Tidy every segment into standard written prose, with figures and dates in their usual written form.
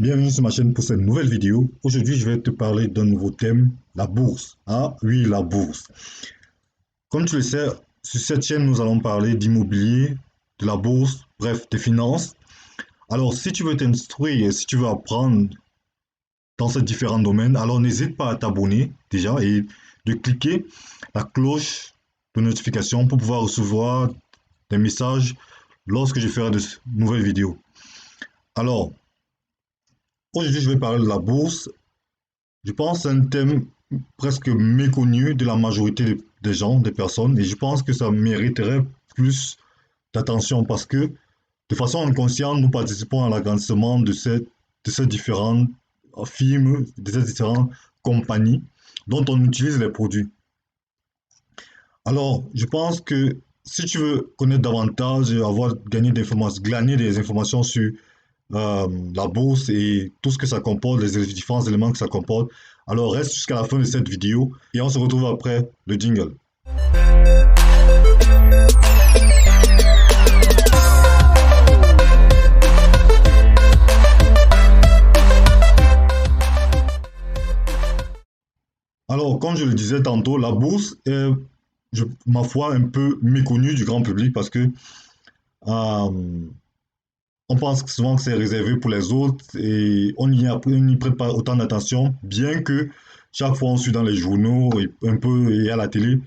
Bienvenue sur ma chaîne pour cette nouvelle vidéo. Aujourd'hui, je vais te parler d'un nouveau thème, la bourse. Ah oui, la bourse. Comme tu le sais, sur cette chaîne, nous allons parler d'immobilier, de la bourse, bref, des finances. Alors, si tu veux t'instruire, si tu veux apprendre dans ces différents domaines, alors n'hésite pas à t'abonner déjà et de cliquer la cloche de notification pour pouvoir recevoir des messages lorsque je ferai de nouvelles vidéos. Alors, aujourd'hui, je vais parler de la bourse. Je pense que c'est un thème presque méconnu de la majorité des gens, des personnes, et je pense que ça mériterait plus d'attention parce que de façon inconsciente, nous participons à l'agrandissement de ces différentes firmes, de ces différentes compagnies dont on utilise les produits. Alors, je pense que si tu veux connaître davantage, avoir gagné des informations, glaner des informations sur la bourse et tout ce que ça comporte, les différents éléments que ça comporte. Alors reste jusqu'à la fin de cette vidéo et on se retrouve après le jingle. Alors, comme je le disais tantôt, la bourse est, ma foi, un peu méconnue du grand public parce que euh, on pense souvent que c'est réservé pour les autres et on n'y prête pas autant d'attention, bien que chaque fois on suit dans les journaux et un peu et à la télé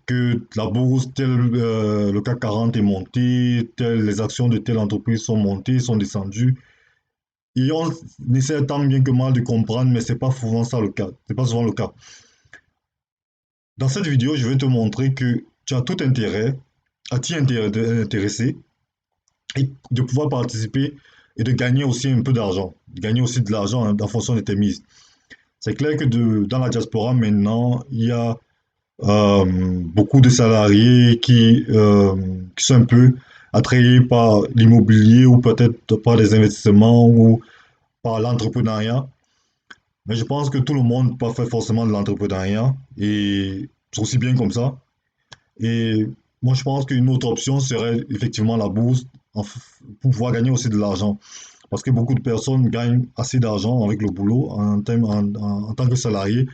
que la bourse, le CAC 40 est monté, les actions de telle entreprise sont montées, sont descendues. Et on essaie tant bien que mal de comprendre, mais c'est pas souvent ça le cas. C'est pas souvent le cas. Dans cette vidéo, je vais te montrer que tu as tout intérêt à t'y intéresser et de pouvoir participer et de gagner aussi un peu d'argent. Gagner aussi de l'argent en fonction de tes mises. C'est clair que dans la diaspora maintenant, il y a beaucoup de salariés qui sont un peu attrayés par l'immobilier ou peut-être par les investissements ou par l'entrepreneuriat. Mais je pense que tout le monde ne peut pas faire forcément de l'entrepreneuriat et c'est aussi bien comme ça. Et moi, je pense qu'une autre option serait effectivement la bourse pour pouvoir gagner aussi de l'argent. Parce que beaucoup de personnes gagnent assez d'argent avec le boulot en tant que salarié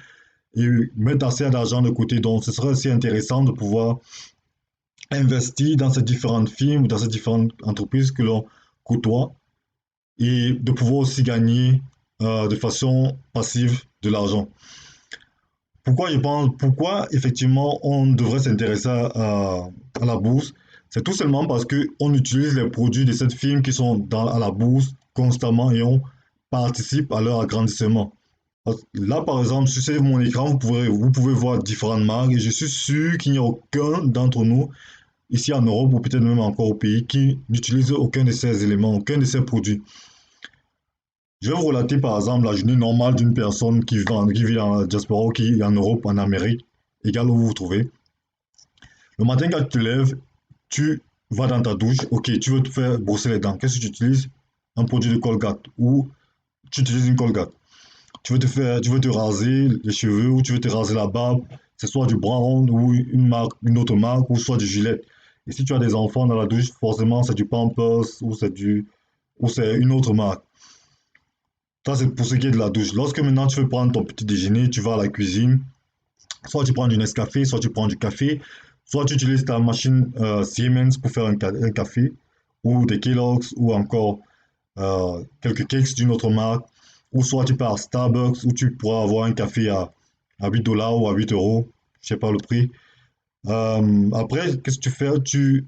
et mettre assez d'argent de côté. Donc, ce serait aussi intéressant de pouvoir investir dans ces différentes firmes, dans ces différentes entreprises que l'on côtoie et de pouvoir aussi gagner de façon passive de l'argent. Pourquoi effectivement on devrait s'intéresser à la bourse? C'est tout simplement parce qu'on utilise les produits de cette firme qui sont à la bourse constamment et on participe à leur agrandissement. Là, par exemple, sur mon écran, vous pouvez voir différentes marques et je suis sûr qu'il n'y a aucun d'entre nous ici en Europe ou peut-être même encore au pays qui n'utilise aucun de ces éléments, aucun de ces produits. Je vais vous relater par exemple la journée normale d'une personne qui vit dans la diaspora ou qui est en Europe, en Amérique, égale où vous vous trouvez. Le matin quand tu te lèves, tu vas dans ta douche, ok, tu veux te faire brosser les dents. Qu'est-ce que tu utilises? Un produit de Colgate ou tu utilises une Colgate. Tu veux te raser les cheveux ou tu veux te raser la barbe, c'est soit du Brown ou une autre marque ou soit du Gillette. Et si tu as des enfants dans la douche, forcément c'est du Pampers ou c'est une autre marque. Ça c'est pour ce qui est de la douche. Lorsque maintenant tu veux prendre ton petit déjeuner, tu vas à la cuisine, soit tu prends du Nescafé, soit tu prends du café, soit tu utilises ta machine Siemens pour faire un café ou des Kellogg's ou encore quelques cakes d'une autre marque, ou soit tu pars à Starbucks où tu pourras avoir un café à 8 dollars ou à 8 euros, je sais pas le prix. Après, qu'est-ce que tu fais? Tu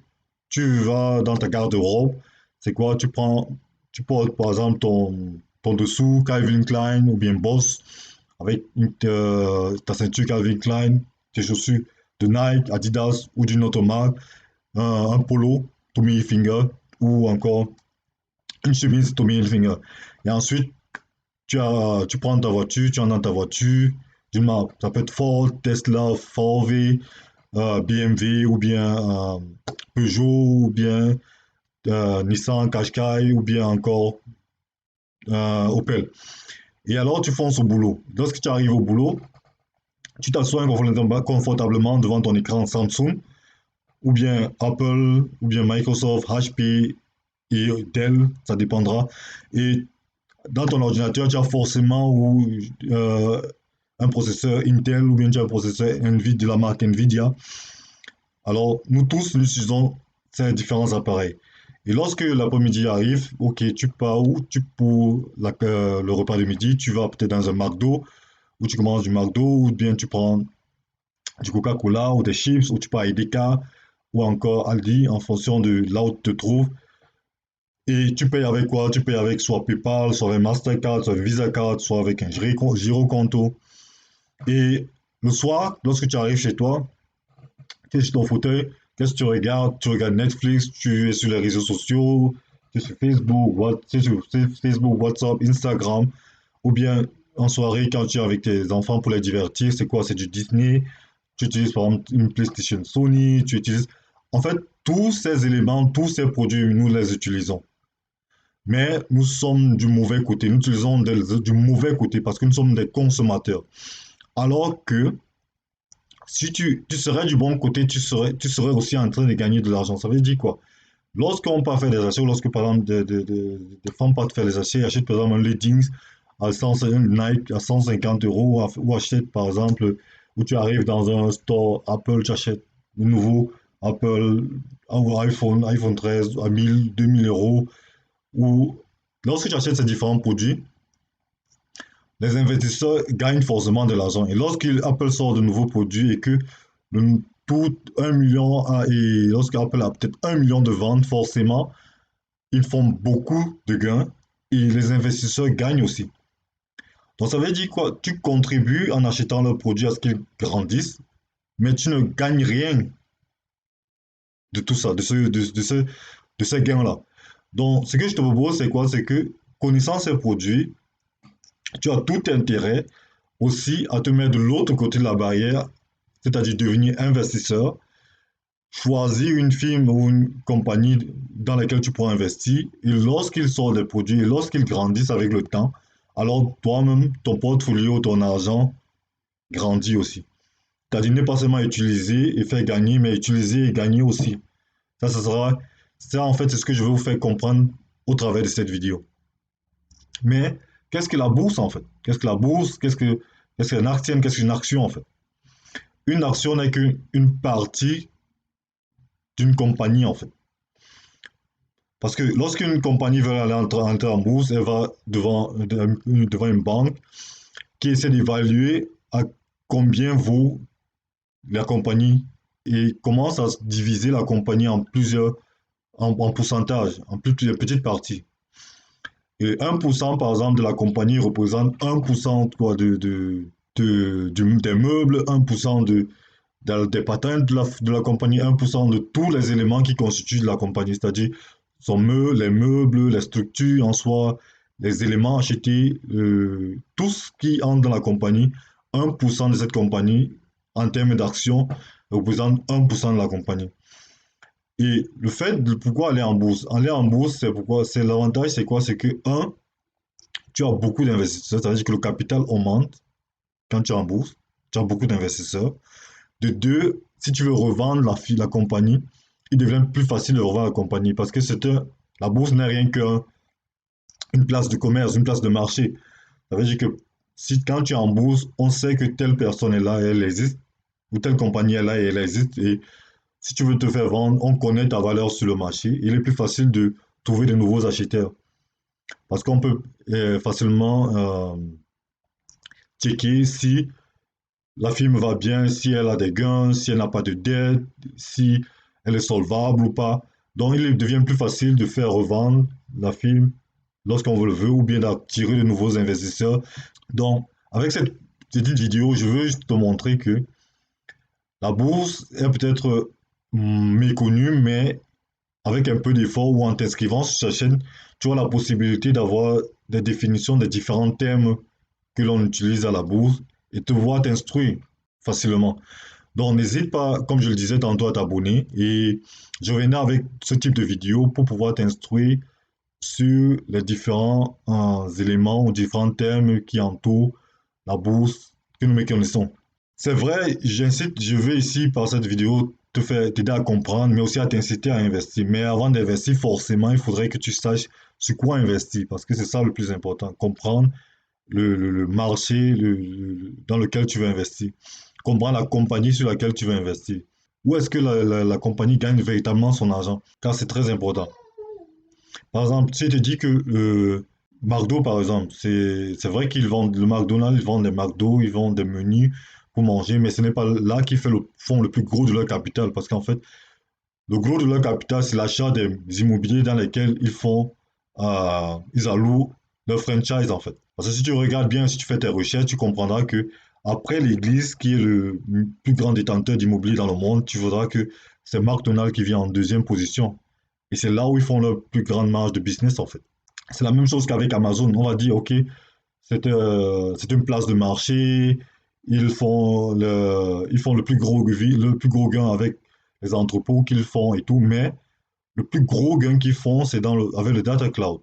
vas dans ta garde-robe, c'est quoi? Tu portes par exemple ton dessous Calvin Klein ou bien Boss avec ta ceinture Calvin Klein, tes chaussures de Nike, Adidas ou d'une autre marque, un polo Tommy Hilfiger ou encore une chemise Tommy Hilfiger. Et ensuite, tu prends ta voiture, tu en dans ta voiture d'une marque. Ça peut être Ford, Tesla, VW, BMW ou bien Peugeot ou bien Nissan Qashqai ou bien encore Opel. Et alors, tu fonces au boulot. Lorsque tu arrives au boulot, tu t'assois confortablement devant ton écran Samsung ou bien Apple ou bien Microsoft, HP et Dell, ça dépendra. Et Dans ton ordinateur, tu as forcément un processeur Intel ou bien tu as un processeur NVIDIA, de la marque NVIDIA. Alors, nous tous, nous utilisons ces différents appareils. Et lorsque l'après-midi arrive, ok, tu pars où pour le repas de midi, tu vas peut-être dans un McDo, ou tu commandes du McDo, ou bien tu prends du Coca-Cola, ou des chips, ou tu pars à Edeka, ou encore Aldi, en fonction de là où tu te trouves. Et tu payes avec quoi? Tu payes avec soit PayPal, soit avec Mastercard, soit avec Visa Card, soit avec un Giroconto. Et le soir, lorsque tu arrives chez toi, tu es sur ton fauteuil, qu'est-ce que tu regardes? Tu regardes Netflix, tu es sur les réseaux sociaux, tu es sur Facebook, Facebook, WhatsApp, Instagram, ou bien en soirée quand tu es avec tes enfants pour les divertir, c'est quoi? C'est du Disney, tu utilises par exemple une PlayStation Sony, tu utilises... En fait, tous ces éléments, tous ces produits, nous les utilisons. Mais nous sommes du mauvais côté, nous utilisons du mauvais côté parce que nous sommes des consommateurs. Alors que si tu serais du bon côté, tu serais aussi en train de gagner de l'argent. Ça veut dire quoi? Lorsqu'on part faire des achats, lorsque par exemple des femmes partent faire des achats, achètent par exemple un leggings à 150, Nike à 150 euros ou achètent par exemple, où tu arrives dans un store Apple, tu achètes un nouveau Apple ou iPhone 13 à 1000, 2000 euros. Ou lorsque tu achètes ces différents produits, les investisseurs gagnent forcément de l'argent. Et lorsqu'Apple sort de nouveaux produits et que tout 1 million et lorsqu'Apple a peut-être 1 million de ventes, forcément, ils font beaucoup de gains et les investisseurs gagnent aussi. Donc ça veut dire quoi? Tu contribues en achetant leurs produits à ce qu'ils grandissent, mais tu ne gagnes rien de tout ça, de ces gains-là. Donc ce que je te propose, c'est quoi? C'est que connaissant ces produits, tu as tout intérêt aussi à te mettre de l'autre côté de la barrière, c'est-à-dire devenir investisseur, choisir une firme ou une compagnie dans laquelle tu pourras investir, et lorsqu'ils sortent des produits et lorsqu'ils grandissent avec le temps, alors toi-même, ton portfolio, ton argent grandit aussi. C'est-à-dire ne pas seulement utiliser et faire gagner, mais utiliser et gagner aussi. Ça en fait, c'est ce que je veux vous faire comprendre au travers de cette vidéo. Mais qu'est-ce que la bourse en fait? Qu'est-ce que la bourse? Qu'est-ce qu'une action? Qu'est-ce qu'une action en fait? Une action n'est qu'une partie d'une compagnie en fait. Parce que lorsqu'une compagnie veut aller entrer en bourse, elle va devant une banque qui essaie d'évaluer à combien vaut la compagnie et commence à diviser la compagnie en plusieurs, en pourcentages, en plusieurs petites parties. Et 1% par exemple de la compagnie représente 1% quoi, des meubles, 1% des patentes de la compagnie, 1% de tous les éléments qui constituent de la compagnie, c'est-à-dire les meubles, les structures en soi, les éléments achetés, tout ce qui entre dans la compagnie, 1% de cette compagnie, en termes d'action, représente 1% de la compagnie. Et le fait de pourquoi aller en bourse? Aller en bourse, c'est l'avantage, c'est quoi? C'est que, un, tu as beaucoup d'investisseurs, c'est-à-dire que le capital augmente quand tu es en bourse, tu as beaucoup d'investisseurs. De deux, si tu veux revendre la compagnie, il devient plus facile de revendre la compagnie parce que la bourse n'est rien qu'une place de commerce, une place de marché. Ça veut dire que si quand tu es en bourse, on sait que telle personne est là et elle existe, ou telle compagnie est là et elle existe, et si tu veux te faire vendre, on connaît ta valeur sur le marché, il est plus facile de trouver de nouveaux acheteurs parce qu'on peut facilement checker si la firme va bien, si elle a des gains, si elle n'a pas de dette, si elle est solvable ou pas. Donc, il devient plus facile de faire revendre la firme lorsqu'on le veut ou bien d'attirer de nouveaux investisseurs. Donc, avec cette petite vidéo, je veux juste te montrer que la bourse est peut-être méconnue, mais avec un peu d'effort ou en t'inscrivant sur sa chaîne, tu as la possibilité d'avoir des définitions des différents termes que l'on utilise à la bourse et te voir t'instruire facilement. Donc, n'hésite pas, comme je le disais tantôt, à t'abonner et je reviendrai avec ce type de vidéo pour pouvoir t'instruire sur les différents éléments ou différents termes qui entourent la bourse que nous méconnaissons. C'est vrai, j'incite, je veux ici par cette vidéo t'aider à comprendre, mais aussi à t'inciter à investir. Mais avant d'investir, forcément, il faudrait que tu saches sur quoi investir, parce que c'est ça le plus important, comprendre le marché dans lequel tu veux investir, comprendre la compagnie sur laquelle tu veux investir. Où est-ce que la compagnie gagne véritablement son argent? Car c'est très important. Par exemple, si je te dis que McDo, par exemple, c'est vrai qu'ils vendent le McDonald's, ils vendent des McDo, ils vendent des menus pour manger, mais ce n'est pas là qu'ils font le plus gros de leur capital, parce qu'en fait, le gros de leur capital, c'est l'achat des immobiliers dans lesquels ils allouent leur franchise, en fait. Parce que si tu regardes bien, si tu fais tes recherches, tu comprendras que après l'Église, qui est le plus grand détenteur d'immobilier dans le monde, tu verras que c'est McDonald's qui vient en deuxième position. Et c'est là où ils font leur plus grande marge de business, en fait. C'est la même chose qu'avec Amazon. On va dire, OK, c'est une place de marché. Ils font le plus gros gain avec les entrepôts qu'ils font et tout. Mais le plus gros gain qu'ils font, c'est avec le data cloud.